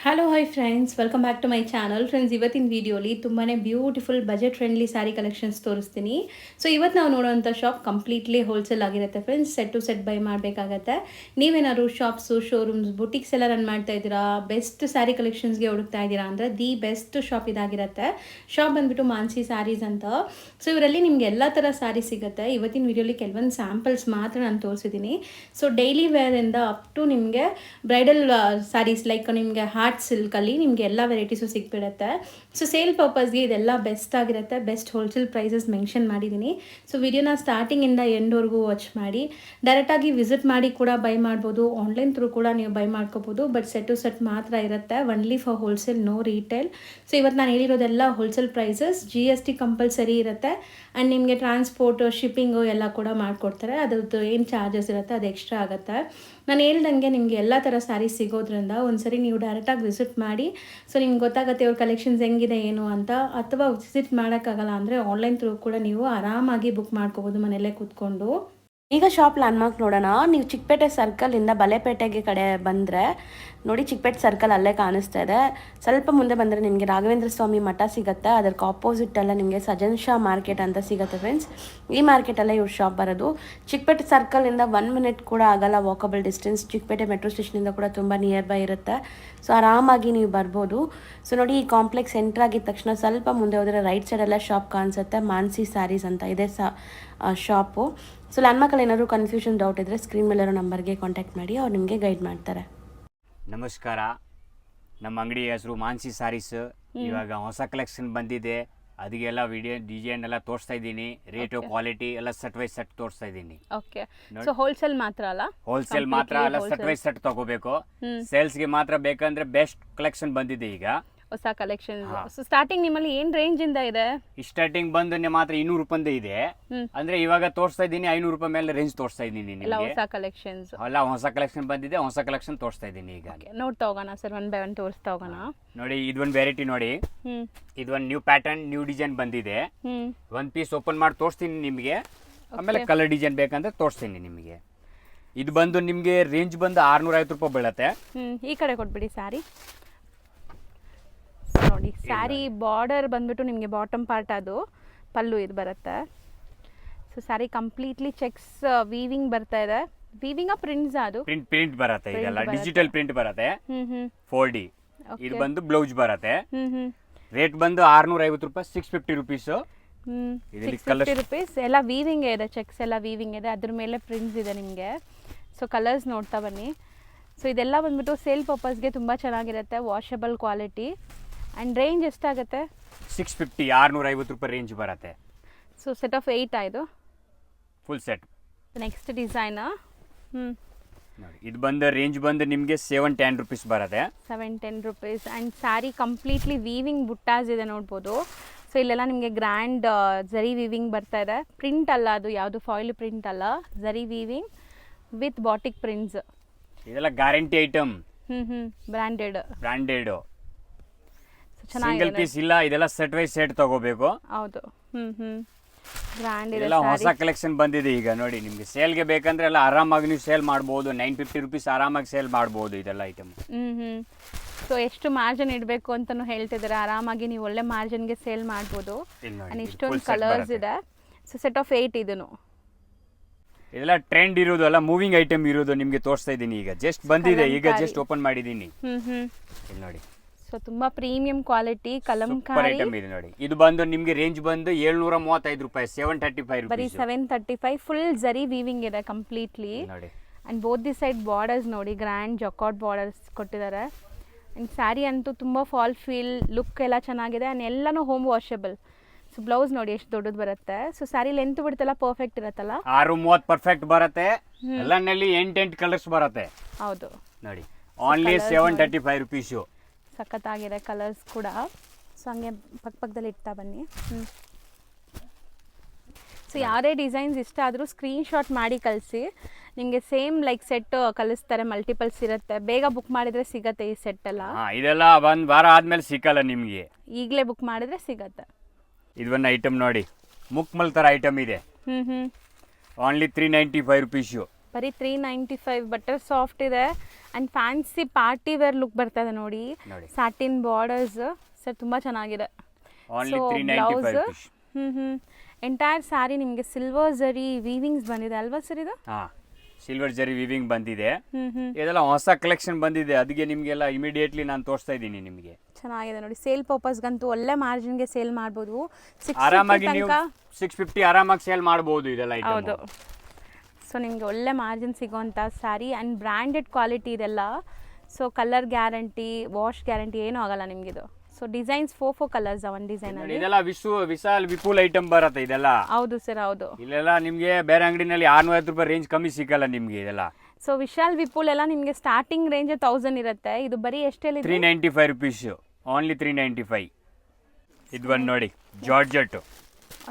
Hello hi friends, welcome back to my channel. Friends, ಇವತ್ತಿನ ವೀಡಿಯೋಲಿ ತುಂಬಾ beautiful budget friendly sari collections ತೋರಿಸ್ತೀನಿ. So ಇವತ್ತು ನಾವು ನೋಡೋವಂಥ ಶಾಪ್ ಕಂಪ್ಲೀಟ್ಲಿ ಹೋಲ್ಸೇಲ್ ಆಗಿರುತ್ತೆ friends. Set to set buy ಮಾಡಬೇಕಾಗತ್ತೆ. ನೀವೇನಾದ್ರು ಶಾಪ್ಸು, ಶೋರೂಮ್ಸ್, ಬುಟಿಕ್ಸ್ ಎಲ್ಲ ರನ್ ಮಾಡ್ತಾ ಇದ್ದೀರಾ, ಬೆಸ್ಟ್ ಸ್ಯಾರಿ ಕಲೆಕ್ಷನ್ಸ್ಗೆ ಹುಡುಕ್ತಾ ಇದ್ದೀರಾ ಅಂದರೆ ದಿ ಬೆಸ್ಟ್ ಶಾಪ್ ಇದಾಗಿರುತ್ತೆ. ಶಾಪ್ ಬಂದುಬಿಟ್ಟು ಮಾನ್ಸಿ ಸ್ಯಾರೀಸ್ ಅಂತ. ಸೊ ಇವರಲ್ಲಿ ನಿಮಗೆ ಎಲ್ಲ ಥರ ಸ್ಯಾರಿ ಸಿಗುತ್ತೆ. ಇವತ್ತಿನ ವೀಡಿಯೋಲಿ ಕೆಲವೊಂದು ಸ್ಯಾಂಪಲ್ಸ್ ಮಾತ್ರ ನಾನು ತೋರಿಸಿದ್ದೀನಿ. ಸೊ ಡೈಲಿ ವೇರಿಂದ ಅಪ್ ಟು ನಿಮಗೆ ಬ್ರೈಡಲ್ ಸ್ಯಾರೀಸ್ ಲೈಕ್ ನಿಮಗೆ ಸಿಲ್ಕಲ್ಲಿ ನಿಮಗೆ ಎಲ್ಲ ವೆರೈಟೀಸು ಸಿಕ್ಬಿಡುತ್ತೆ. ಸೊ ಸೇಲ್ ಪರ್ಪಸ್ಗೆ ಇದೆಲ್ಲ ಬೆಸ್ಟ್ ಆಗಿರುತ್ತೆ. ಬೆಸ್ಟ್ ಹೋಲ್ಸೇಲ್ ಪ್ರೈಸಸ್ ಮೆನ್ಷನ್ ಮಾಡಿದ್ದೀನಿ. ಸೊ ವಿಡಿಯೋನ ಸ್ಟಾರ್ಟಿಂಗಿಂದ ಎಂಡ್ವರೆಗೂ ವಾಚ್ ಮಾಡಿ. ಡೈರೆಕ್ಟಾಗಿ ವಿಸಿಟ್ ಮಾಡಿ ಕೂಡ ಬೈ ಮಾಡ್ಬೋದು. ಆನ್ಲೈನ್ ಥ್ರೂ ಕೂಡ ನೀವು ಬೈ ಮಾಡ್ಕೋಬೋದು. ಬಟ್ ಸೆಟ್ ಟು ಸೆಟ್ ಮಾತ್ರ ಇರುತ್ತೆ. Only for wholesale, no retail. So ಇವತ್ತು ನಾನು ಹೇಳಿರೋದೆಲ್ಲ ಹೋಲ್ಸೇಲ್ ಪ್ರೈಸಸ್. GST ಕಂಪಲ್ಸರಿ ಇರುತ್ತೆ. ಆ್ಯಂಡ್ ನಿಮಗೆ ಟ್ರಾನ್ಸ್ಪೋರ್ಟ್, ಶಿಪ್ಪಿಂಗು ಎಲ್ಲ ಕೂಡ ಮಾಡಿಕೊಡ್ತಾರೆ. ಅದ್ರದ್ದು ಏನು ಚಾರ್ಜಸ್ ಇರುತ್ತೆ ಅದು ಎಕ್ಸ್ಟ್ರಾ ಆಗುತ್ತೆ. ನಾನು ಹೇಳ್ದಂಗೆ ನಿಮಗೆ ಎಲ್ಲ ಥರ ಸ್ಯಾರೀಸ್ ಸಿಗೋದ್ರಿಂದ ಒಂದ್ಸರಿ ನೀವು ಡೈರೆಕ್ಟಾಗಿ ವಿಸಿಟ್ ಮಾಡಿ. ಸೊ ನಿಮ್ಗೆ ಗೊತ್ತಾಗುತ್ತೆ ಅವ್ರ ಕಲೆಕ್ಷನ್ಸ್ ಹೆಂಗಿದೆ ಏನು ಅಂತ. ಅಥವಾ ವಿಸಿಟ್ ಮಾಡೋಕ್ಕಾಗಲ್ಲ ಅಂದರೆ ಆನ್ಲೈನ್ ಥ್ರೂ ಕೂಡ ನೀವು ಆರಾಮಾಗಿ ಬುಕ್ ಮಾಡ್ಕೋಬೋದು ಮನೆಯಲ್ಲೇ ಕೂತ್ಕೊಂಡು. ಈಗ ಶಾಪ್ ಲ್ಯಾಂಡ್ಮಾರ್ಕ್ ನೋಡೋಣ. ನೀವು ಚಿಕ್ಕಪೇಟೆ ಸರ್ಕಲಿಂದ ಬಲೆಪೇಟೆಗೆ ಕಡೆ ಬಂದರೆ ನೋಡಿ, ಚಿಕ್ಕಪೇಟೆ ಸರ್ಕಲ್ ಅಲ್ಲೇ ಕಾಣಿಸ್ತಾ ಇದೆ. ಸ್ವಲ್ಪ ಮುಂದೆ ಬಂದರೆ ನಿಮಗೆ ರಾಘವೇಂದ್ರ ಸ್ವಾಮಿ ಮಠ ಸಿಗುತ್ತೆ. ಅದಕ್ಕೆ ಆಪೋಸಿಟ್ಟೆಲ್ಲ ನಿಮಗೆ ಸಜನ್ ಶಾ ಮಾರ್ಕೆಟ್ ಅಂತ ಸಿಗುತ್ತೆ ಫ್ರೆಂಡ್ಸ್. ಈ ಮಾರ್ಕೆಟಲ್ಲೇ ಇವ್ರ ಶಾಪ್ ಬರೋದು. ಚಿಕ್ಕಪೇಟೆ ಸರ್ಕಲಿಂದ 1 ಮಿನಿಟ್ ಕೂಡ ಆಗಲ್ಲ ವಾಕಬಲ್ ಡಿಸ್ಟೆನ್ಸ್. ಚಿಕ್ಕಪೇಟೆ ಮೆಟ್ರೋ ಸ್ಟೇಷನಿಂದ ಕೂಡ ತುಂಬ ನಿಯರ್ ಬೈ ಇರುತ್ತೆ. ಸೊ ಆರಾಮಾಗಿ ನೀವು ಬರ್ಬೋದು. ಸೊ ನೋಡಿ, ಈ ಕಾಂಪ್ಲೆಕ್ಸ್ ಎಂಟ್ರ್ ಆಗಿದ ತಕ್ಷಣ ಸ್ವಲ್ಪ ಮುಂದೆ ಹೋದರೆ ರೈಟ್ ಸೈಡೆಲ್ಲ ಶಾಪ್ ಕಾಣಿಸುತ್ತೆ. ಮಾನ್ಸಿ ಸ್ಯಾರೀಸ್ ಅಂತ ಇದೆ ಶಾಪು. ಸೊ ಲ್ಯಾಂಡ್ಮಾರ್ಕಲ್ಲಿ ಏನಾದರೂ ಕನ್ಫ್ಯೂಷನ್, ಡೌಟ್ ಇದ್ದರೆ ಸ್ಕ್ರೀನ್ ಮೇಲಿರೋ ನಂಬರ್ಗೆ ಕಾಂಟ್ಯಾಕ್ಟ್ ಮಾಡಿ, ಅವ್ರು ನಿಮಗೆ ಗೈಡ್ ಮಾಡ್ತಾರೆ. ನಮಸ್ಕಾರ. ನಮ್ಮ ಅಂಗಡಿ ಹೆಸರು ಮಾನ್ಸಿ ಸ್ಯಾರೀಸ್. ಇವಾಗ ಹೊಸ ಕಲೆಕ್ಷನ್ ಬಂದಿದೆ. ಅದಕ್ಕೆಲ್ಲ ವಿಡಿಯೋ ಡಿಸೈನ್ ಎಲ್ಲ ತೋರಿಸ್ತಾ ಇದ್ದೀನಿ. ರೇಟು, ಕ್ವಾಲಿಟಿ ಎಲ್ಲ ಸೆಟ್ ವೈಸ್ ಸೆಟ್ ತೋರಿಸ್ತಾ ಇದ್ದೀನಿ. ಓಕೆ. ಸೊ ಹೋಲ್ಸೇಲ್ ಮಾತ್ರ ಅಲ್ಲ, ಹೋಲ್ಸೇಲ್ ಮಾತ್ರ ಅಲ್ಲ, ಸೆಟ್ ವೈಸ್ ಸೆಟ್ ತಗೋಬೇಕು. ಸೇಲ್ಸ್ಗೆ ಮಾತ್ರ ಬೇಕಂದ್ರೆ ಬೆಸ್ಟ್ ಕಲೆಕ್ಷನ್ ಬಂದಿದೆ ಈಗ ಹೊಸ ಕಲೆಕ್ಷನ್. ಸೊ ಸ್ಟಾರ್ಟಿಂಗ್ ನಿಮ್ಮಲ್ಲಿ ಏನ್ ರೇಂಜ್ ಇಂದ ಇದೆ? ಸ್ಟಾರ್ಟಿಂಗ್ ಬಂದು ಮಾತ್ರ 200 ರೂಪಾಯಿ ಇದೆ. ಅಂದ್ರೆ ಇವಾಗ ತೋರಿಸ್ತಾ ಇದ್ದೀನಿ 500 ರೂಪಾಯಿ ಮೇಲೆ ರೇಂಜ್ ತೋರಿಸ್ತಾ ಇದ್ದೀನಿ. ಹೊಸ ಕಲೆಕ್ಷನ್ಸ್ ಅಲ್ಲ, ಹೊಸ ಕಲೆಕ್ಷನ್ ಬಂದಿದೆ. ಹೊಸ ಕಲೆಕ್ಷನ್ ತೋರಿಸ್ತಾ ಇದ್ದೀನಿ ಈಗ. ನೋಡ್ತಾ ಹೋಗೋಣ ಸರ್, 1 by 1 ತೋರಿಸ್ತಾ ಹೋಗೋಣ. ನೋಡಿ, ಇದೊಂದು ವೆರೈಟಿ ನೋಡಿ. ಇದೊಂದು ನ್ಯೂ ಪ್ಯಾಟರ್ನ್, ನ್ಯೂ ಡಿಸೈನ್ ಬಂದಿದೆ. ಒಂದ್ ಪೀಸ್ ಓಪನ್ ಮಾಡಿ ತೋರಿಸ್ತೀನಿ ನಿಮಗೆ. ಆಮೇಲೆ ಕಲರ್ ಡಿಸೈನ್ ಬೇಕಂದ್ರೆ ತೋರಿಸ್ತೀನಿ ನಿಮಗೆ. ಇದು ಬಂದು ನಿಮಗೆ ರೇಂಜ್ ಬಂದು 650 ರೂಪಾಯಿ ಬೀಳತ್ತೆ. ಈ ಕಡೆ ಕೊಟ್ಬಿಡಿ ಸ್ಯಾರಿ. ನೋಡಿ, ಸ್ಯಾರಿ ಬಾರ್ಡರ್ ಬಂದ್ಬಿಟ್ಟು ನಿಮಗೆ ಬಾಟಮ್ ಪಾರ್ಟ್ ಅದು ಪಲ್ಲು ಇದು ಬರುತ್ತೆ. So sari completely cheques weaving ಬರ್ತಾ ಇದೆ. ವೀವಿಂಗ್ ಪ್ರಿಂಟ್ಸ್ ಅದು ಪ್ರಿಂಟ್ ಬರುತ್ತೆ. ಇದೆಲ್ಲ ಡಿಜಿಟಲ್ ಪ್ರಿಂಟ್ ಬರುತ್ತೆ. 4D. ಇದು ಬಂದು ಬ್ಲೌಸ್ ಬರುತ್ತೆ. ರೇಟ್ ಬಂದು 650 ರೂಪಾಯಿ, 650 ರುಪೀಸ್. 650 ರುಪೀಸ್. ಎಲ್ಲ ವೀವಿಂಗ್ ಇದೆ, ಚೆಕ್ಸ್ ಎಲ್ಲ ವೀವಿಂಗ್ ಇದೆ. ಅದ್ರ ಮೇಲೆ ಪ್ರಿಂಟ್ಸ್ ಇದೆ ನಿಮಗೆ. ಸೊ ಕಲರ್ಸ್ ನೋಡ್ತಾ ಬನ್ನಿ. ಸೊ ಇದೆಲ್ಲ ಬಂದ್ಬಿಟ್ಟು ಸೇಲ್ ಪರ್ಪಸ್ಗೆ ತುಂಬ ಚೆನ್ನಾಗಿರುತ್ತೆ. Washable quality. ಆ್ಯಂಡ್ ರೇಂಜ್ ಎಷ್ಟಾಗುತ್ತೆ? 650, 650 ರೂಪಾಯಿ ರೇಂಜ್ ಬರುತ್ತೆ. ಸೊ ಸೆಟ್ ಆಫ್ 8 ಆಯಿತು, ಫುಲ್ ಸೆಟ್. ನೆಕ್ಸ್ಟ್ ಡಿಸೈನ್ ನೋಡಿ, ಇದು ಬಂದು ರೇಂಜ್ ಬಂದು ನಿಮಗೆ 710 ರೂಪೀಸ್ ಬರುತ್ತೆ. 710 rupees. And sari completely weaving buttas ಇದೆ ನೋಡ್ಬೋದು. ಸೊ ಇಲ್ಲೆಲ್ಲ ನಿಮಗೆ ಗ್ರ್ಯಾಂಡ್ ಝರಿ ವೀವಿಂಗ್ ಬರ್ತಾ ಇದೆ. ಪ್ರಿಂಟ್ ಅಲ್ಲ ಅದು, ಯಾವುದು ಫಾಯಿಲ್ ಪ್ರಿಂಟ್ ಅಲ್ಲ, zari weaving with batik prints. ಇದೆಲ್ಲ guarantee item. Branded single piece ಇಲ್ಲ. ಇದೆಲ್ಲ ಸೆಟ್ ವೈಸ್ ಸೆಟ್ ತಗೋಬೇಕು. ಹೌದು. ಬ್ರ್ಯಾಂಡ್ ಇದೆ. ಎಲ್ಲ ಹೊಸ ಕಲೆಕ್ಷನ್ ಬಂದಿದೆ ಈಗ. ನೋಡಿ, ನಿಮಗೆ ಸೇಲ್ಗೆ ಬೇಕಂದ್ರೆ ಎಲ್ಲ ಆರಾಮಾಗಿ ನೀವು ಸೇಲ್ ಮಾಡ್ಬೋದು. 950 ರೂಪೀಸ್ ಆರಾಮಾಗಿ ಸೇಲ್ ಮಾಡ್ಬೋದು ಇದೆಲ್ಲ ಐಟಮ್. ಸೊ ಎಷ್ಟು ಮಾರ್ಜಿನ್ ಇಡಬೇಕು ಅಂತಲೂ ಹೇಳ್ತಿದ್ದಾರೆ. ಆರಾಮಾಗಿ ನೀವು ಒಳ್ಳೆ ಮಾರ್ಜಿನ್ಗೆ ಸೇಲ್ ಮಾಡ್ಬೋದು. ಇಷ್ಟೊಂದು ಕಲರ್ಸ್ ಇದೆ. ಸೊ ಸೆಟ್ ಆಫ್ 8 ಇದನ್ನು. ಇದೆಲ್ಲ ಟ್ರೆಂಡ್ ಇರೋದು, ಅಲ್ಲ ಮೂವಿಂಗ್ ಐಟಮ್ ಇರೋದು ನಿಮಗೆ ತೋರಿಸ್ತಾ ಇದ್ದೀನಿ. ಈಗ ಜಸ್ಟ್ ಬಂದಿದೆ, ಈಗ ಜಸ್ಟ್ ಓಪನ್ ಮಾಡಿದ್ದೀನಿ. ಇಲ್ಲಿ ನೋಡಿ. ಸೊ ತುಂಬಾ ಪ್ರೀಮಿಯಂ ಕ್ವಾಲಿಟಿ ಕಲಂಕಾರಿ ಐಟಮ್ ಇದೆ ನೋಡಿ. ಇದು ಬಂದು ನಿಮಗೆ ರೇಂಜ್ ಬಂದು 735 ರೂಪಾಯಿ, 735 ಬರೀ 735. ಫುಲ್ ಝರಿ ವೀವಿಂಗ್ ಇದೆ ಕಂಪ್ಲೀಟ್ಲಿ ನೋಡಿ. And both the side borders ನೋಡಿ, ಗ್ರ್ಯಾಂಡ್ ಜಕಾಟ್ ಬಾರ್ಡರ್ಸ್ ಕೊಟ್ಟಿದ್ದಾರೆ. ಅಂಡ್ ಸ್ಯಾರಿ ಅಂತೂ ತುಂಬಾ ಫಾಲ್ ಫೀಲ್ ಲುಕ್ ಎಲ್ಲ ಚೆನ್ನಾಗಿದೆ. ಅಂಡ್ ಎಲ್ಲಾನು ಹೋಮ್ ವಾಷಬಲ್. ಸೊ ಬ್ಲೌಸ್ ನೋಡಿ ಎಷ್ಟು ದೊಡ್ಡದು ಬರುತ್ತೆ. ಸೊ ಸ್ಯಾರಿ ಲೆಂತ್ ಬಿಡ್ತಲ್ಲ ಪರ್ಫೆಕ್ಟ್ ಇರುತ್ತಲ್ಲ, 630 ಪರ್ಫೆಕ್ಟ್ ಬರುತ್ತೆ. ಎಲ್ಲನಲ್ಲಿ 8 ಕಲರ್ಸ್ ಬರುತ್ತೆ. ಹೌದು ನೋಡಿ, ಓನ್ಲಿ 735 ರೂಪೀಸು. ಸಖತ್ತಾಗಿದೆ ಕಲರ್ಸ್ ಕೂಡ. ಸೊ ಹಂಗೆ ಪಕ್ಕದಲ್ಲಿ ಇಡ್ತಾ ಬನ್ನಿ. ಸೊ ಯಾವುದೇ ಡಿಸೈನ್ಸ್ ಇಷ್ಟ ಆದರೂ ಸ್ಕ್ರೀನ್ಶಾಟ್ ಮಾಡಿ ಕಳಿಸಿ. ನಿಮಗೆ ಸೇಮ್ ಲೈಕ್ ಸೆಟ್ ಕಳಿಸ್ತಾರೆ. ಮಲ್ಟಿಪಲ್ಸ್ ಇರುತ್ತೆ. ಬೇಗ ಬುಕ್ ಮಾಡಿದರೆ ಸಿಗತ್ತೆ ಈ ಸೆಟ್ ಎಲ್ಲ. ಇದೆಲ್ಲ ಒಂದು ವಾರ ಆದ್ಮೇಲೆ ಸಿಕ್ಕಲ್ಲ ನಿಮಗೆ. ಈಗಲೇ ಬುಕ್ ಮಾಡಿದ್ರೆ ಸಿಗತ್ತೆ. ಇದೊಂದು ಐಟಮ್ ನೋಡಿ, ಮುಕ್ಮಲ್ ಥರ ಐಟಮ್ ಇದೆ. Only 395 rupees. ಬರೀ 395. ಬಟರ್ ಸಾಫ್ಟ್ ಇದೆ. And fancy party wear look ಬರ್ತಾ ಇದೆ ನೋಡಿ. ನೋಡಿ ಸ್ಯಾಟಿನ್ ಬಾರ್ಡರ್ಸ್ ಸರ್ ತುಂಬ ಚೆನ್ನಾಗಿದೆ. Only 395 rupees. ಎಂಟೈರ್ ಸ್ಯಾರಿ ನಿಮಗೆ ಸಿಲ್ವರ್ ಜರಿ ವೀವಿಂಗ್ಸ್ ಬಂದಿದೆ ಅಲ್ವಾ ಸರ್ ಇದು? ಹಾಂ, ಸಿಲ್ವರ್ ಜರಿ ವಿವಿಂಗ್ ಬಂದಿದೆ. ಇದೆಲ್ಲ ಹೊಸ ಕಲೆಕ್ಷನ್ ಬಂದಿದೆ, ಅದಕ್ಕೆ ನಿಮಗೆಲ್ಲ ಇಮಿಡಿಯೇಟ್ಲಿ ನಾನು ತೋರಿಸ್ತಾ ಇದ್ದೀನಿ ನಿಮಗೆ. ಚೆನ್ನಾಗಿದೆ ನೋಡಿ. ಸೇಲ್ ಪರ್ಪಸ್ಗಂತೂ ಒಳ್ಳೆ ಮಾರ್ಜಿನ್ಗೆ ಸೇಲ್ ಮಾಡ್ಬೋದು. ಆರಾಮಾಗಿ ನೀವು 650 ಆರಾಮಾಗಿ ಸೇಲ್ ಮಾಡ್ಬೋದು ಇದೆಲ್ಲ ಐಟಮ್. ಹೌದು. ಸೊ ನಿಮಗೆ ಒಳ್ಳೆ ಮಾರ್ಜಿನ್ ಸಿಗೋಂಥ ಸ್ಯಾರಿ ಆ್ಯಂಡ್ ಬ್ರ್ಯಾಂಡೆಡ್ ಕ್ವಾಲಿಟಿ ಇದೆಲ್ಲ. So colour guarantee, wash guarantee ಏನೂ ಆಗಲ್ಲ ನಿಮಗಿದು. ಸೊ ಡಿಸೈನ್ಸ್ 4 ಕಲರ್ಸ್ ಒಂದು ಡಿಸೈನ್ ಅಲ್ಲಿ. ಇದೆಲ್ಲ ವಿಶಾಲ್ ವಿಪುಲ್ ಐಟಮ್ ಬರುತ್ತೆ ಇದೆಲ್ಲ. ಹೌದು ಸರ್, ಹೌದು. ಇಲ್ಲೆಲ್ಲ ನಿಮಗೆ ಬೇರೆ ಅಂಗಡಿನಲ್ಲಿ 650 ರೂಪಾಯಿ ರೇಂಜ್ ಕಮ್ಮಿ ಸಿಗಲ್ಲ ನಿಮಗೆ ಇದೆಲ್ಲ. ಸೊ ವಿಶಾಲ್ ವಿಪುಲ್ ಎಲ್ಲ ನಿಮಗೆ ಸ್ಟಾರ್ಟಿಂಗ್ ರೇಂಜ್ 1000 ಇರುತ್ತೆ. ಇದು ಬರೀ ಎಷ್ಟೆಲ್ಲಿ? 395 rupees, ಓನ್ಲಿ 395. ಇದು ಒಂದು ನೋಡಿ ಜಾರ್ಜೆಟ್,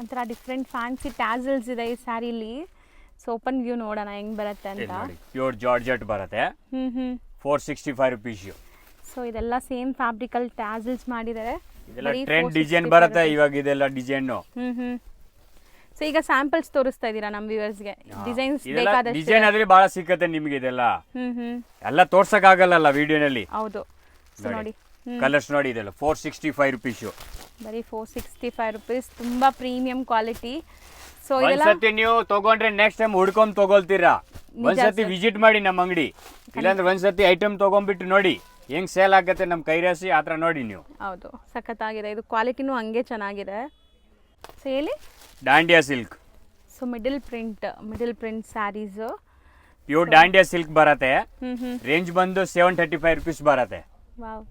ಒಂಥರ ಡಿಫ್ರೆಂಟ್ ಫ್ಯಾನ್ಸಿ ಟ್ಯಾಸಲ್ಸ್ ಇದೆ ಈ ಸ್ಯಾರಿಲಿ. ಸೊ ಓಪನ್ ವ್ಯೂ ನೋಡೋಣ ಹೆಂಗ್ ಬರುತ್ತೆ ಅಂತ. ಪ್ಯೂರ್ ಜಾರ್ಜೆಟ್ ಬರುತ್ತೆ. 465 rupees. ಸೊ ಇದೆಲ್ಲ ಸೇಮ್ ಫ್ಯಾಬ್ರಿಕಲ್ ಟ್ಯಾಸಲ್ಸ್ ಮಾಡಿದ್ದಾರೆ. ಇದೆಲ್ಲ ಟ್ರೆಂಡ್ ಡಿಸೈನ್ ಬರುತ್ತೆ ಇವಾಗ ಇದೆಲ್ಲ ಡಿಸೈನ್. ಸೊ ಈಗ ಸ್ಯಾಂಪಲ್ಸ್ ತೋರಿಸ್ತಾ ಇದೀರಾ ನಮ್ಮ ವ್ಯೂವರ್ಸ್ಗೆ. ಡಿಸೈನ್ಸ್ ಬೇಕಾದಷ್ಟು ಡಿಸೈನ್ ಆದ್ರೆ ಬಹಳ ಸಿಕ್ಕತ್ತೆ ನಿಮಗೆ ಇದೆಲ್ಲ. ಎಲ್ಲ ತೋರ್ಸಕ್ ಆಗಲ್ಲ ವಿಡಿಯೋನಲ್ಲಿ. ಹೌದು. ಸೊ ನೋಡಿ ಕಲರ್ಸ್ ನೋಡಿ, ಇದೆಲ್ಲ 465 rupees. ಬರೀ 465 rupees. ತುಂಬಾ ಪ್ರೀಮಿಯಂ ಕ್ವಾಲಿಟಿ. ಸೊ ಒಂದ್ಸತಿ ನೀವು ತಗೊಂಡ್ರೆ ನೆಕ್ಸ್ಟ್ ಟೈಮ್ ಹುಡ್ಕೊಂಡ್ ತಗೊಳ್ತೀರಾ. ಒಂದ್ಸತಿ ವಿಸಿಟ್ ಮಾಡಿ ನಮ್ಮ ಅಂಗಡಿ, ಇಲ್ಲಾಂದ್ರೆ ಒಂದ್ಸತಿ ಐಟಮ್ ತಗೊಂಡ್ಬಿಟ್ಟು ನೋಡಿ ಹೆಂಗ್ ಸೇಲ್ ಆಗತ್ತೆ ನಮ್ಮ ಕೈರಾಸಿ ಆತರ ನೋಡಿ ನೀವು. ಹೌದು, ಸಖತ್ತಾಗಿದೆ. ಇದು ಕ್ವಾಲಿಟಿನೂ ಹಂಗೆ ಚೆನ್ನಾಗಿದೆ. ಸೊ ಹೇಳಿ. Dandiya silk. So middle print saris. Pure Dandiya silk ಬರುತ್ತೆ. ರೇಂಜ್ ಬಂದು 735 rupees ಬರುತ್ತೆ. ವಾವ್,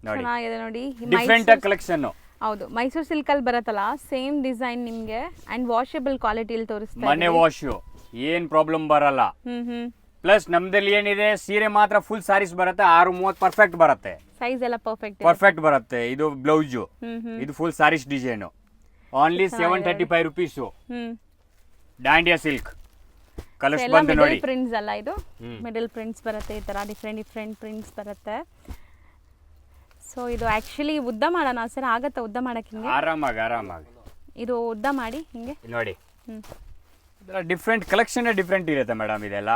ನೋಡಿ ಚೆನ್ನಾಗಿದೆ ನೋಡಿ. Different collection. ಹೌದು, ಮೈಸೂರು ಸಿಲ್ಕ್ ಅಲ್ಲಿ ಬರುತ್ತಲ್ಲ ಸೇಮ್ ಡಿಸೈನ್ ನಿಮ್ಗೆ ಅಂಡ್ ವಾಷಬಲ್ ಕ್ವಾಲಿಟಿಲಿ ತೋರಿಸ್ತಾರೆ. ಮನೆ ವಾಶ್ ಏನ್ ಪ್ರಾಬ್ಲಮ್ ಬರಲ್ಲ. ಪ್ಲಸ್ ನಮ್ದಲ್ಲಿ ಏನಿದೆ, ಸೀರೆ ಮಾತ್ರ ಫುಲ್ ಸಾರೀಸ್ ಬರುತ್ತೆ. 630 ಪರ್ಫೆಕ್ಟ್ ಬರುತ್ತೆ. ಸೈಜ್ ಎಲ್ಲ ಪರ್ಫೆಕ್ಟ್ ಬರುತ್ತೆ. ಇದು ಬ್ಲೌಸ್, ಇದು full saris design. Only 735 rupees. Dandiya silk colours ಬಂದು ನೋಡಿ. ಪ್ರಿಂಟ್ಸ್ ಅಲ್ಲ ಇದು, ಮಿಡಲ್ ಪ್ರಿಂಟ್ಸ್ ಬರುತ್ತೆ. ಈ ತರ ಡಿಫ್ರೆಂಟ್ ಪ್ರಿಂಟ್ಸ್ ಬರುತ್ತೆ. ಸೊ ಇದು ಆಕ್ಚುಲಿ ಉದ್ದ ಮಾಡೋಣ ಸರ್? ಆಗತ್ತಾ ಉದ್ದ ಮಾಡಕ್ಕೆ? ಹಿಂಗೆ ಆರಾಮಾಗಿ ಇದು ಉದ್ದ ಮಾಡಿ ಹಿಂಗೆ ನೋಡಿ. ಡಿಫ್ರೆಂಟ್ ಕಲೆಕ್ಷನ್ ಡಿಫ್ರೆಂಟ್ ಇರುತ್ತೆ ಮೇಡಮ್ ಇದೆಲ್ಲ.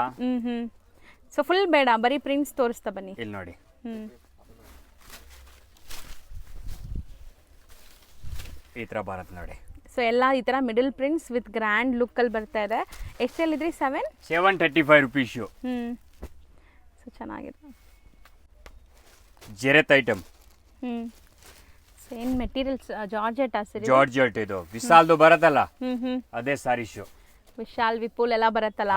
ಸೊ ಫುಲ್ ಬೇಡ, ಬರೀ ಪ್ರಿಂಟ್ಸ್ ತೋರಿಸ್ತಾ ಬನ್ನಿ. ಇಲ್ಲಿ ನೋಡಿ, ಈ ತರ ಬರುತ್ತೆ ನೋಡಿ. ಸೊ ಎಲ್ಲ ಈ ತರ middle prints with grand look ಅಲ್ಲಿ ಬರ್ತಾ ಇದೆ. ಎಷ್ಟೆಲ್ಲಿದ್ರಿ? 735 rupees. ಸೊ ಚೆನ್ನಾಗಿದೆ. ಜೆರೆತ್ ಐಟಮ್. ಸೇಮ್ ಮೆಟೀರಿಯಲ್ಸ್ ಜಾರ್ಜೆಟ್ ಆಸಿರಿ. ಜಾರ್ಜೆಟ್ ಇದು ವಿಶಾಲ್ದು ಬರುತ್ತಲ್ಲ ಅದೇ ಸಾರೀಸ್. ವಿಶಾಲ್ ವಿಪುಲ್ ಎಲ್ಲ ಬರುತ್ತಲ್ಲ.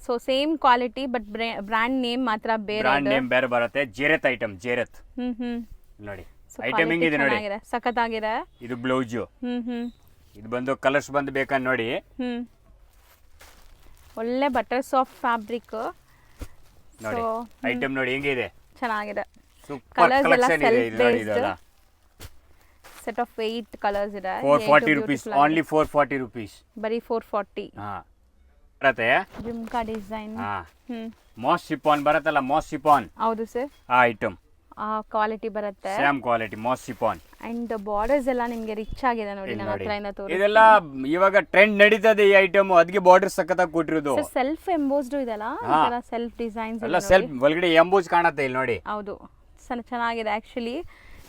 So same quality but brand name ಮಾತ್ರ ಬೇರೆ. ಬ್ರ್ಯಾಂಡ್ ನೇಮ್ ಬೇರೆ ಬರುತ್ತೆ. ಜೆರೆತ್ ಐಟಮ್, ಜೆರೆತ್ ನೋಡಿ. ಐಟಮ್ ಹೆಂಗಿದೆ ನೋಡಿ, ಸಖತ್ತಾಗಿದೆ. ಇದು ಬ್ಲೌಸ್. ಇದು ಬಂದು ಕಲರ್ಸ್ ಬಂದು ಬೇಕಂತ ನೋಡಿ. ಒಳ್ಳೆ ಬಟರ್ ಸಾಫ್ಟ್ ಫ್ಯಾಬ್ರಿಕ್ ನೋಡಿ. ಐಟಮ್ ನೋಡಿ ಹೆಂಗಿದೆ, ಚೆನ್ನಾಗಿದೆ. ಸೂಪರ್ ಕಲೆಕ್ಷನ್ ಇದೆ ಇದು ನೋಡಿ. ಇದೆಲ್ಲ ಸೆಟ್ ಆಫ್ 8 ಕಲರ್ಸ್ ಇದೆ. 440 rupees, ಓನ್ಲಿ 440 rupees. ಬರೀ 440. ಬರುತ್ತೆ. ಜುಮ್ಕಾ ಡಿಸೈನ್. ಮಾಸ್ ಶಿಫಾನ್ ಬರುತ್ತಲ್ಲ, ಮಾಸ್ ಶಿಫಾನ್. ಹೌದು ಸರ್, ಆ ಐಟಮ್ ಆ ಕ್ವಾಲಿಟಿ ಬರುತ್ತೆ. Same quality moss chiffon. And borders ಎಲ್ಲ ನಿಮಗೆ ರಿಚ್ ಆಗಿದೆ ನೋಡಿ. ನನ್ನ ಹತ್ರದಿಂದ ತೋರಿಸಿ. ಇದೆಲ್ಲ ಇವಾಗ ಟ್ರೆಂಡ್ ನಡೀತದೆ ಈ ಐಟಮ್, ಅದಕ್ಕೆ ಬಾರ್ಡರ್ ಸಕ್ಕತ್ತಾಗಿ ಕೊಟ್ಟಿರೋದು. ಸೆಲ್ಫ್ ಎಂಬೋಸ್ಡ್ ಇದೆಲ್ಲ, ಇದೆಲ್ಲ ಸೆಲ್ಫ್ ಡಿಸೈನ್ಸ್ ಎಲ್ಲ ಸೆಲ್ಫ್ ಒಳಗಡೆ ಎಂಬೋಸ್ ಕಾಣುತ್ತೆ ಇಲ್ಲಿ ನೋಡಿ. ಹೌದು, ಚೆನ್ನಾಗಿದೆ ಆಕ್ಚುಲಿ.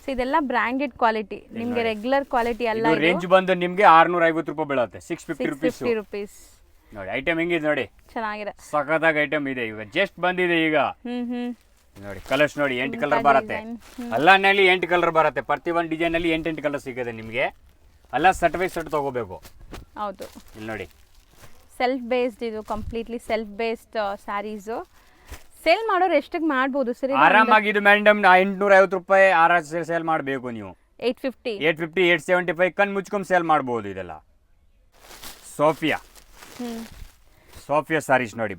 ಸೊ ಇದೆಲ್ಲ ಬ್ರಾಂಡೆಡ್ ಕ್ವಾಲಿಟಿ, ನಿಮಗೆ ರೆಗ್ಯುಲರ್ ಕ್ವಾಲಿಟಿ ಅಲ್ಲ. ಇದು ರೇಂಜ್ ಬಂದು ನಿಮಗೆ 650 ರೂಪಾಯಿ ಬೀಳುತ್ತೆ. 650 rupees ನೋಡಿ. ಐಟಮ್ ಹೆಂಗಿದೆ ನೋಡಿ, ಚೆನ್ನಾಗಿದೆ. ಸಖತ್ತಾಗಿ ಐಟಮ್ ಇದೆ. ಈಗ ಜಸ್ಟ್ ಬಂದಿದೆ ಈಗ ನೋಡಿ. ಕಲರ್ಸ್ ನೋಡಿ, 8 ಕಲರ್ ಬರುತ್ತೆ. ಅಲ್ಲನಲ್ಲಿ 8 ಕಲರ್ ಬರುತ್ತೆ. ಪ್ರತಿ ಒಂದು ಡಿಸೈನ್ ಅಲ್ಲಿ 8 ಕಲರ್ ಸಿಗುತ್ತೆ ನಿಮಗೆ. ಅಲ್ಲ ಸೆಟ್ ಬೈ ಸೆಟ್ ತಗೋಬೇಕು. ಹೌದು, ಇಲ್ಲಿ ನೋಡಿ. ಸೆಲ್ಫ್ ಬೇಸ್ಡ್, ಇದು completely self based saris. Sale ಮಾಡೋರು ಎಷ್ಟಕ್ಕೆ ಮಾಡ್ಬೋದು ಸರಿ? ಆರಾಮಾಗಿ ಇದು ಮೇಡಮ್ 850 ರೂಪಾಯಿ ಆರಾಮ ಸೇಲ್ ಮಾಡಬೇಕು ನೀವು. 850, 875 ಕಣ್ ಮುಚ್ಕೊಂಡ್ ಸೇಲ್ ಮಾಡ್ಬೋದು. ಇದೆಲ್ಲ ಸೋಫಿಯಾ ಸಾರೀಸ್ ನೋಡಿ.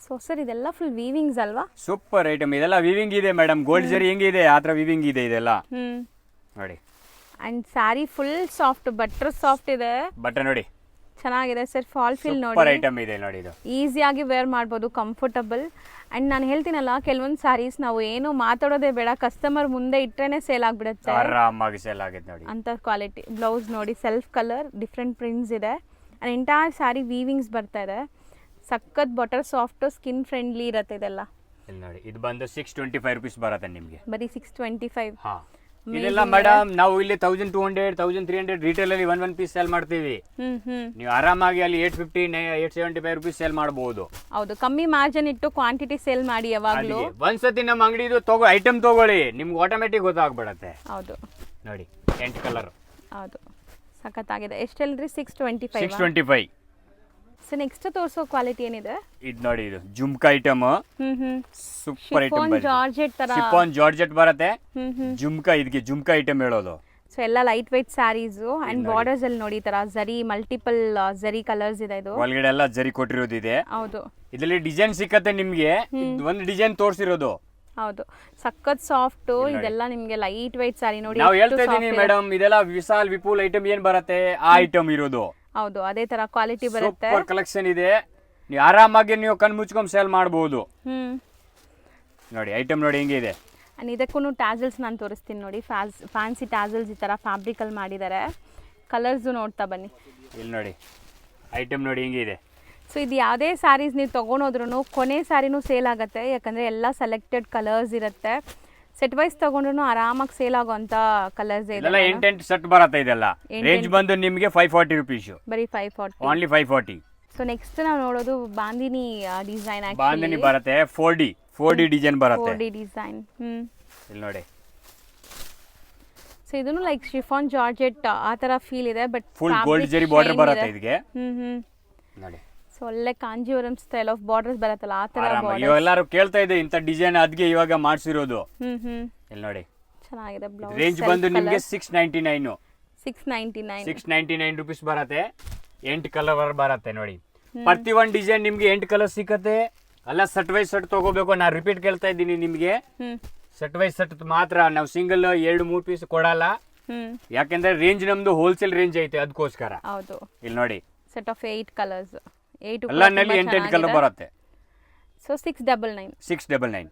ಸೊ ಸರ್ ಇದೆಲ್ಲ ಫುಲ್ ವೀವಿಂಗ್ಸ್ ಅಲ್ವಾ? Super item. ಇದೆಲ್ಲ ವೀವಿಂಗ್ ಇದೆ ಮೇಡಮ್. ಗೋಲ್ಡ್ ಜರಿ ಹೆಂಗಿದೆ ಆ ಥರ ವೀವಿಂಗ್ ಇದೆ ಇದೆಲ್ಲ ನೋಡಿ. And sari full soft, butter soft ಇದೆ. ಬಟ್ಟೆ ನೋಡಿ ಚೆನ್ನಾಗಿದೆ ಸರ್. ಫಾಲ್ ಫಿಲ್ ನೋಡಿ, ಸೂಪರ್ ಐಟಮ್ ಇದೆ ನೋಡಿ. ಇದು ಈಸಿಯಾಗಿ ವೇರ್ ಮಾಡ್ಬೋದು, ಕಂಫರ್ಟಬಲ್. ಅಂಡ್ ನಾನು ಹೇಳ್ತೀನಲ್ಲ, ಕೆಲವೊಂದು ಸ್ಯಾರೀಸ್ ನಾವು ಏನು ಮಾತಾಡೋದೇ ಬೇಡ, ಕಸ್ಟಮರ್ ಮುಂದೆ ಇಟ್ಟರೆ ಸೇಲ್ ಆಗಿಬಿಡುತ್ತೆ. ಆರಾಮಾಗಿ ಸೇಲ್ ಆಗುತ್ತೆ ನೋಡಿ. ಅಂತ ಕ್ವಾಲಿಟಿ. ಬ್ಲೌಸ್ ನೋಡಿ, ಸೆಲ್ಫ್ ಕಲರ್, ಡಿಫ್ರೆಂಟ್ ಪ್ರಿಂಟ್ಸ್ ಇದೆ. ಅಂಡ್ ಎಂಟೈರ್ ಸ್ಯಾರಿ ವೀವಿಂಗ್ಸ್ ಬರ್ತಾ ಇದೆ. ಸಖತ್ ಬಟರ್ ಸಾಫ್ಟ್, ಸ್ಕಿನ್ ಫ್ರೆಂಡ್ಲಿ ಇರುತ್ತೆ ಇದೆಲ್ಲ. ಇಲ್ಲಿ ನೋಡಿ ಇದು ಬಂದು 625 ರುಪೀಸ್ ಬರುತ್ತೆ ನಿಮಗೆ. ಬರೀ 625. ಹಾ ಇದೆಲ್ಲ ಮೇಡಮ್ ನಾವು ಇಲ್ಲಿ 1200 1300 ರಿಟೇಲ್ ಅಲ್ಲಿ ಒನ್ ಪೀಸ್ ಸೇಲ್ ಮಾಡ್ತೀವಿ. ನೀವು ಆರಾಮಾಗಿ ಅಲ್ಲಿ 850 875 ರುಪೀಸ್ ಸೇಲ್ ಮಾಡಬಹುದು. ಹೌದು, ಕಮ್ಮಿ ಮಾರ್ಜಿನ್ ಇಟ್ಟು ಕ್ವಾಂಟಿಟಿ ಸೇಲ್ ಮಾಡಿ ಯಾವಾಗಲೂ. ಒಂದ್ಸತಿ ನಮ್ಮ ಅಂಗಡಿದು ಐಟಮ್ ತಗೊಳ್ಳಿ, ನಿಮ್ಗೆ ಆಟೋಮೆಟಿಕ್ ಗೊತ್ತಾಗ್ಬಿಡತ್ತೆ. ಹೌದು ನೋಡಿ 8 ಕಲರ್. ಹೌದು ಸಖತ್ತಾಗಿದೆ. ಎಷ್ಟು ಹೇಳಿದ್ರಿ? 625. 625. ಸೊ ನೆಕ್ಸ್ಟ್ ತೋರಿಸೋ ಕ್ವಾಲಿಟಿ ಏನಿದೆ? ಇದು ನೋಡಿ, ಇದು jhumka item. Super item. Georgette ತರ ಶಿಫಾನ್ ಜಾರ್ಜೆಟ್ ಬರುತ್ತೆ. ಜುಮ್ಕಾ, ಇದಕ್ಕೆ ಜುಮ್ಕಾ ಐಟಮ್ ಹೇಳೋದು. ಸೊ ಎಲ್ಲ light weight saris and borders ಅಲ್ಲಿ ನೋಡಿ ಈ ತರ ಜರಿ, ಮಲ್ಟಿಪಲ್ ಜರಿ ಕಲರ್ಸ್ ಇದೆ. ಇದು ಒಳಗಡೆ ಎಲ್ಲ ಜರಿ ಕೊಟ್ಟಿರೋದು ಇದೆ. ಹೌದು, ಇದರಲ್ಲಿ ಡಿಸೈನ್ ಸಿಕ್ಕತ್ತೆ ನಿಮ್ಗೆ. ಒಂದು ಡಿಸೈನ್ ತೋರಿಸಿರೋದು. ಹೌದು, ಸಖತ್ ಸಾಫ್ಟ್. ಇದೆಲ್ಲ ನಿಮ್ಗೆ ಲೈಟ್ ವೆಯ್ಟ್ ಸ್ಯಾರಿ ನೋಡಿ. ನಾವು ಹೇಳ್ತಾ ಇದೀನಿ ಮೇಡಮ್, ಇದೆಲ್ಲ ವಿಶಾಲ್ ವಿಪುಲ್ ಐಟಮ್ ಏನ್ ಬರುತ್ತೆ ಆ ಐಟಮ್ ಇರೋದು. ಹೌದು, ಅದೇ ತರ ಕ್ವಾಲಿಟಿ ಬರುತ್ತೆ. ಸೂಪರ್ ಕಲೆಕ್ಷನ್ ಇದೆ. ನೀವು ಆರಾಮಾಗಿ ನೀವು ಕಣ್ ಮುಚ್ಕೊಂಡ್ ಸೇಲ್ ಮಾಡಬಹುದು. ನೋಡಿ ಐಟಮ್ ನೋಡಿ ಹೆಂಗಿದೆ. ಅಂಡ್ ಇದಕ್ಕೂ ಟ್ಯಾಸಲ್ಸ್ ನಾನು ತೋರಿಸ್ತೀನಿ ನೋಡಿ. ಫ್ಯಾನ್ಸಿ ಟ್ಯಾಸಲ್ಸ್ ಈ ತರ ಫ್ಯಾಬ್ರಿಕ್ ಅಲ್ಲಿ ಮಾಡಿದ್ದಾರೆ. ಕಲರ್ಸ್ ನೋಡ್ತಾ ಬನ್ನಿ. ಇಲ್ಲಿ ನೋಡಿ ಐಟಮ್ ನೋಡಿ ಹೆಂಗಿದೆ. ಸೊ ಇದು ಯಾವುದೇ ಸ್ಯಾರೀಸ್ ನೀವು ತೊಗೊಂಡೋದ್ರೂ ಕೊನೆ ಸ್ಯಾರಿನೂ ಸೇಲ್ ಆಗುತ್ತೆ, ಯಾಕಂದರೆ ಎಲ್ಲ ಸೆಲೆಕ್ಟೆಡ್ ಕಲರ್ಸ್ ಇರುತ್ತೆ. ಸೆಟ್ ವೈಸ್ ತೊಗೊಂಡ್ರು ಆರಾಮಾಗಿ ಸೇಲ್ ಆಗೋಂಥ ಕಲರ್ಸ್ ಇದೆ. 8 ಸೆಟ್ ಬರುತ್ತೆ. ಇದೆಲ್ಲ ರೇಂಜ್ ಬಂದು ನಿಮಗೆ 540 ರುಪೀಸ್. ಬರೀ 540, ಓನ್ಲಿ 540. ಸೊ ನೆಕ್ಸ್ಟ್ ನಾವು ನೋಡೋದು ಬಾಂದಿನಿ ಡಿಸೈನ್. ಬಾಂದಿನಿ ಬರುತ್ತೆ. 4D ಡಿಸೈನ್ ಬರುತ್ತೆ. 4D design. ಇಲ್ಲಿ ನೋಡಿ. ಸೊ ಇದನ್ನು ಲೈಕ್ ಶಿಫಾನ್ ಜಾರ್ಜೆಟ್ ಆ ಥರ ಫೀಲ್ ಇದೆ, ಬಟ್ ಫುಲ್ ಗೋಲ್ಡ್ ಜರಿ ಬಾರ್ಡರ್ ಬರುತ್ತೆ ಇದಕ್ಕೆ. ನೋಡಿ. ಸೊ ಒಳ್ಳೆ ಕಾಂಜೀವರಂ ಸ್ಟೈಲ್ ಆಫ್ ಬಾರ್ಡರ್ಸ್ ಬರುತ್ತಲ್ಲ ಆ ತರ ಬಾರ್ಡರ್. ಎಲ್ಲರೂ ಕೇಳ್ತಾ ಇದೆ ಇಂಥ ಡಿಸೈನ್, ಅದಕ್ಕೆ ಇವಾಗ ಮಾಡಿಸಿರೋದು. ಇಲ್ಲಿ ನೋಡಿ ಚೆನ್ನಾಗಿದೆ. ಬ್ಲೌಸ್ ರೇಂಜ್ ಬಂದು ನಿಮಗೆ 699. 699 ರುಪೀಸ್ ಬರುತ್ತೆ. 8 ಕಲರ್ ಬರುತ್ತೆ ನೋಡಿ. ಪ್ರತಿ ಒಂದು ಡಿಸೈನ್ ನಿಮ್ಗೆ 8 ಕಲರ್ ಸಿಕ್ಕತ್ತೆ. ಅಲ್ಲ ಸೆಟ್ ವೈಸ್ ಸೆಟ್ ತಗೋಬೇಕು. ನಾನು ರಿಪೀಟ್ ಕೇಳ್ತಾ ಇದ್ದೀನಿ ನಿಮಗೆ, ಸೆಟ್ ವೈಸ್ ಸೆಟ್ ಮಾತ್ರ. ನಾವು ಸಿಂಗಲ್ 2-3 ಪೀಸ್ ಕೊಡಲ್ಲ, ಯಾಕೆಂದ್ರೆ ರೇಂಜ್ ನಮ್ದು ಹೋಲ್ಸೇಲ್ ರೇಂಜ್ ಐತೆ, ಅದಕ್ಕೋಸ್ಕರ. ಹೌದು, ಇಲ್ಲಿ ನೋಡಿ ಸೆಟ್ ಆಫ್ 8 ಕಲರ್ಸ್. 8 ಎಲ್ಲನಲ್ಲಿ 8 ಕಲರ್ ಬರುತ್ತೆ. ಸೊ 699.